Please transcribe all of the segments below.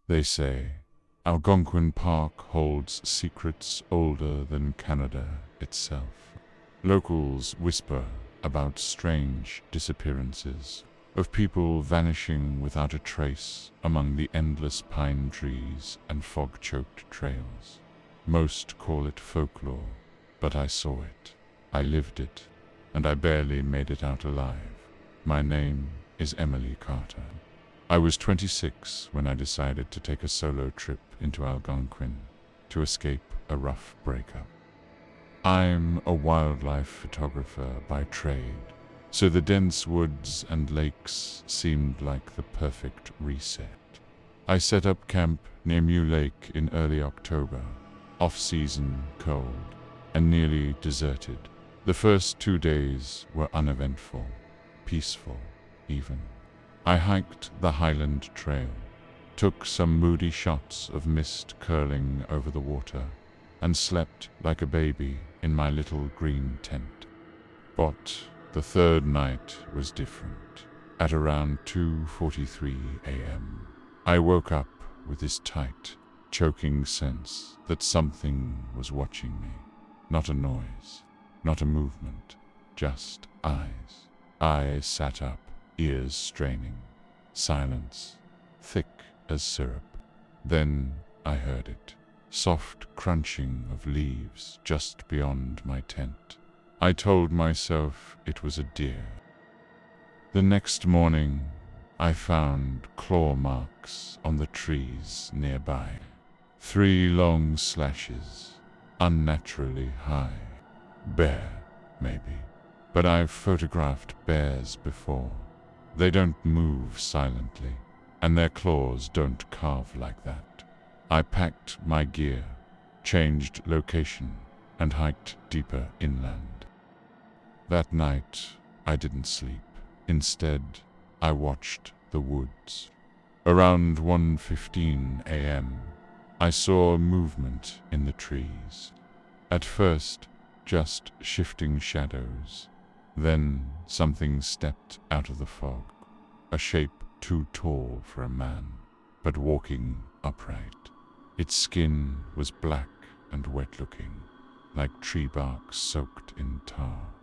They say Algonquin Park holds secrets older than Canada itself. Locals whisper about strange disappearances of people vanishing without a trace among the endless pine trees and fog-choked trails. Most call it folklore, but I saw it, I lived it, and I barely made it out alive. My name is Emily Carter. I was 26 when I decided to take a solo trip into Algonquin to escape a rough breakup. I'm a wildlife photographer by trade, so the dense woods and lakes seemed like the perfect reset. I set up camp near Mew Lake in early October, off-season, cold, and nearly deserted. The first 2 days were uneventful, peaceful even. I hiked the Highland Trail, took some moody shots of mist curling over the water, and slept like a baby in my little green tent. But the third night was different. At around 2:43 a.m., I woke up with this tight, choking sense that something was watching me. Not a noise, not a movement, just eyes. I sat up, ears straining. Silence, thick as syrup. Then I heard it. Soft crunching of leaves just beyond my tent. I told myself it was a deer. The next morning, I found claw marks on the trees nearby. 3 long slashes, unnaturally high. Bear, maybe. But I've photographed bears before. They don't move silently, and their claws don't carve like that. I packed my gear, changed location, and hiked deeper inland. That night, I didn't sleep. Instead, I watched the woods. Around 1:15 a.m., I saw movement in the trees. At first, just shifting shadows. Then something stepped out of the fog, a shape too tall for a man, but walking upright. Its skin was black and wet-looking, like tree bark soaked in tar.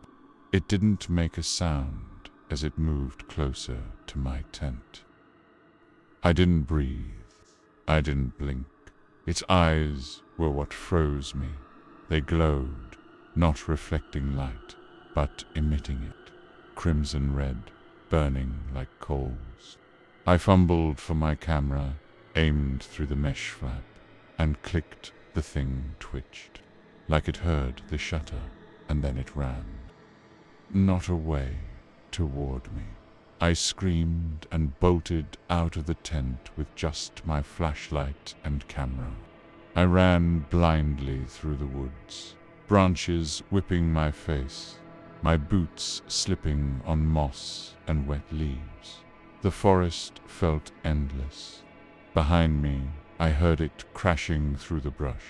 It didn't make a sound as it moved closer to my tent. I didn't breathe. I didn't blink. Its eyes were what froze me. They glowed, not reflecting light, but emitting it, crimson red, burning like coals. I fumbled for my camera, aimed through the mesh flap, and clicked. The thing twitched, like it heard the shutter, and then it ran. Not away, toward me. I screamed and bolted out of the tent with just my flashlight and camera. I ran blindly through the woods, branches whipping my face, my boots slipping on moss and wet leaves. The forest felt endless. Behind me, I heard it crashing through the brush,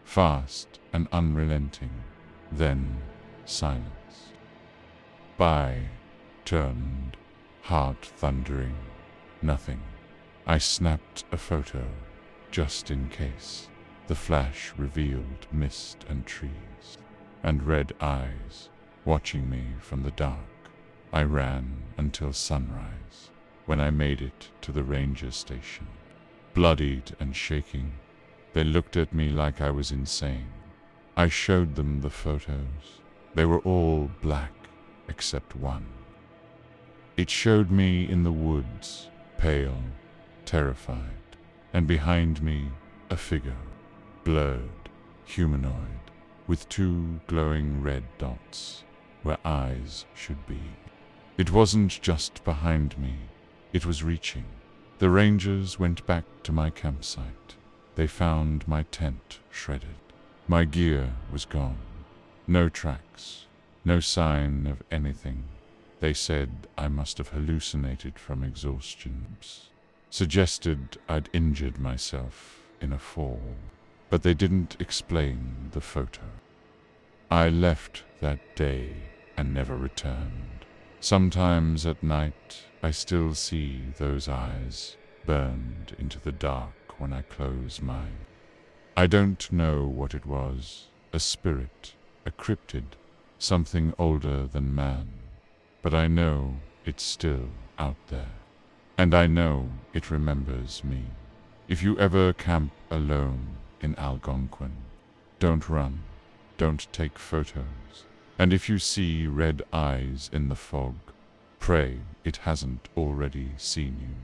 fast and unrelenting. Then, silence. By turned, heart thundering. Nothing. I snapped a photo, just in case. The flash revealed mist and trees, and red eyes watching me from the dark. I ran until sunrise, when I made it to the ranger station. Bloodied and shaking, they looked at me like I was insane. I showed them the photos. They were all black, except one. It showed me in the woods, pale, terrified, and behind me a figure, blurred, humanoid, with 2 glowing red dots where eyes should be. It wasn't just behind me, it was reaching. The rangers went back to my campsite. They found my tent shredded. My gear was gone. No tracks, no sign of anything. They said I must have hallucinated from exhaustion. Suggested I'd injured myself in a fall, but they didn't explain the photo. I left that day and never returned. Sometimes at night I still see those eyes burned into the dark back when I close my eyes. I don't know what it was, a spirit, a cryptid, something older than man. But I know it's still out there. And I know it remembers me. If you ever camp alone in Algonquin, don't run, don't take photos. And if you see red eyes in the fog, pray it hasn't already seen you.